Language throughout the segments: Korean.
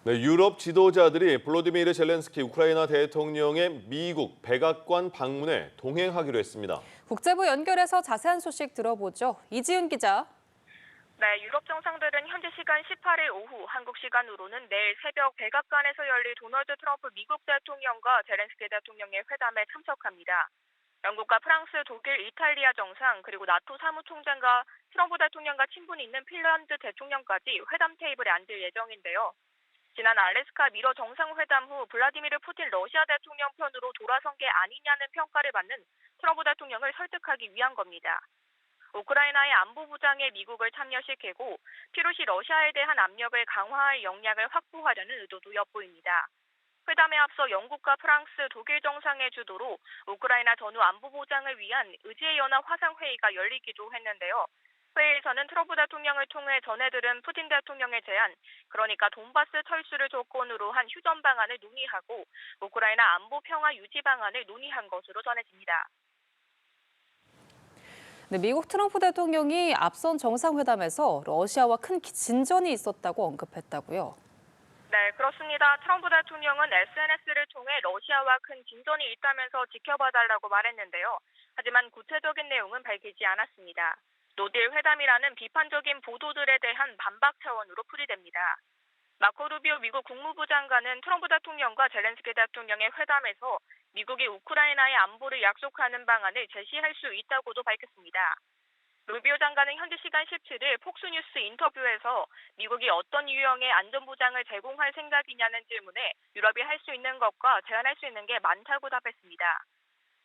네, 유럽 지도자들이 볼로디미르 젤렌스키 우크라이나 대통령의 미국 백악관 방문에 동행하기로 했습니다. 국제부 연결해서 자세한 소식 들어보죠. 이지은 기자. 네, 유럽 정상들은 현지 시간 18일 오후 한국 시간으로는 내일 새벽 백악관에서 열릴 도널드 트럼프 미국 대통령과 젤렌스키 대통령의 회담에 참석합니다. 영국과 프랑스, 독일, 이탈리아 정상 그리고 나토 사무총장과 트럼프 대통령과 친분이 있는 핀란드 대통령까지 회담 테이블에 앉을 예정인데요. 지난 알래스카 미러 정상회담 후 블라디미르 푸틴 러시아 대통령 편으로 돌아선 게 아니냐는 평가를 받는 트럼프 대통령을 설득하기 위한 겁니다. 우크라이나의 안보부장에 미국을 참여시키고 필요시 러시아에 대한 압력을 강화할 역량을 확보하려는 의도도 엿보입니다. 회담에 앞서 영국과 프랑스, 독일 정상의 주도로 우크라이나 전후 안보보장을 위한 의지의 연합 화상회의가 열리기도 했는데요. 회의에서는 트럼프 대통령을 통해 전해들은 푸틴 대통령의 제안, 그러니까 돈바스 철수를 조건으로 한 휴전 방안을 논의하고 우크라이나 안보 평화 유지 방안을 논의한 것으로 전해집니다. 네, 미국 트럼프 대통령이 앞선 정상회담에서 러시아와 큰 진전이 있었다고 언급했다고요. 네, 그렇습니다. 트럼프 대통령은 SNS를 통해 러시아와 큰 진전이 있다면서 지켜봐달라고 말했는데요. 하지만 구체적인 내용은 밝히지 않았습니다. 노딜 회담이라는 비판적인 보도들에 대한 반박 차원으로 풀이됩니다. 마코 루비오 미국 국무부 장관은 트럼프 대통령과 젤렌스키 대통령의 회담에서 미국이 우크라이나의 안보를 약속하는 방안을 제시할 수 있다고도 밝혔습니다. 루비오 장관은 현지 시간 17일 폭스뉴스 인터뷰에서 미국이 어떤 유형의 안전보장을 제공할 생각이냐는 질문에 유럽이 할 수 있는 것과 제안할 수 있는 게 많다고 답했습니다.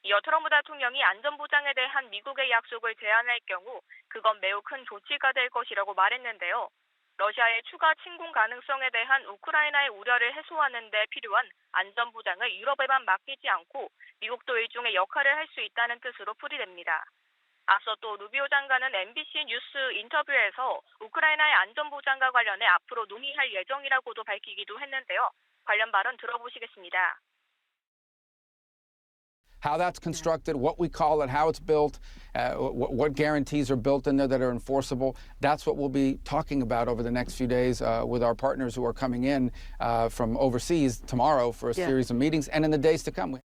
이어 트럼프 대통령이 안전보장에 대한 미국의 약속을 제안할 경우 그건 매우 큰 조치가 될 것이라고 말했는데요. 러시아의 추가 침공 가능성에 대한 우크라이나의 우려를 해소하는 데 필요한 안전보장을 유럽에만 맡기지 않고 미국도 일종의 역할을 할 수 있다는 뜻으로 풀이됩니다. 앞서 또 루비오 장관은 MBC 뉴스 인터뷰에서 우크라이나의 안전보장과 관련해 앞으로 논의할 예정이라고도 밝히기도 했는데요. 관련 발언 들어보시겠습니다. How that's constructed, what we call it, how it's built, what guarantees are built in there that are enforceable. That's what we'll be talking about over the next few days with our partners who are coming in from overseas tomorrow for a series of meetings and in the days to come.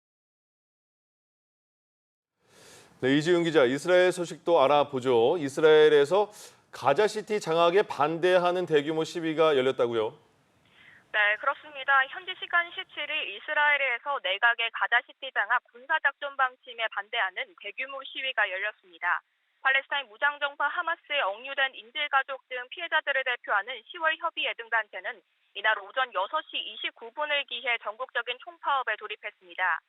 네, 이지은 기자, 이스라엘 소식도 알아보죠. 이스라엘에서 가자시티 장악에 반대하는 대규모 시위가 열렸다고요? 네, 그렇습니다. 현지 시간 17일 이스라엘에서 내각의 가자시티 장악 군사작전 방침에 반대하는 대규모 시위가 열렸습니다. 팔레스타인 무장정파 하마스에 억류된 인질가족 등 피해자들을 대표하는 10월 협의예등단체는 이날 오전 6시 29분을 기해 전국적인 총파업에 돌입했습니다.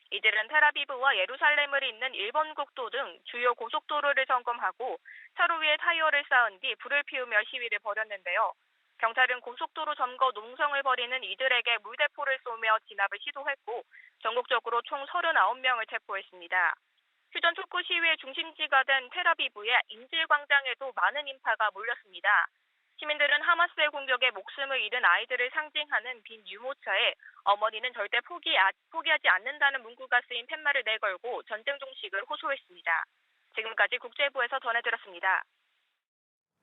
이들은 텔아비브와 예루살렘을 잇는 일본 국도 등 주요 고속도로를 점검하고 차로 위에 타이어를 쌓은 뒤 불을 피우며 시위를 벌였는데요. 경찰은 고속도로 점거 농성을 벌이는 이들에게 물대포를 쏘며 진압을 시도했고 전국적으로 총 39명을 체포했습니다. 휴전 촉구 시위의 중심지가 된 텔아비브의 인질광장에도 많은 인파가 몰렸습니다. 시민들은 하마스의 공격에 목숨을 잃은 아이들을 상징하는 빈 유모차에 어머니는 절대 포기하지 않는다는 문구가 쓰인 팻말을 내걸고 전쟁 종식을 호소했습니다. 지금까지 국제부에서 전해드렸습니다.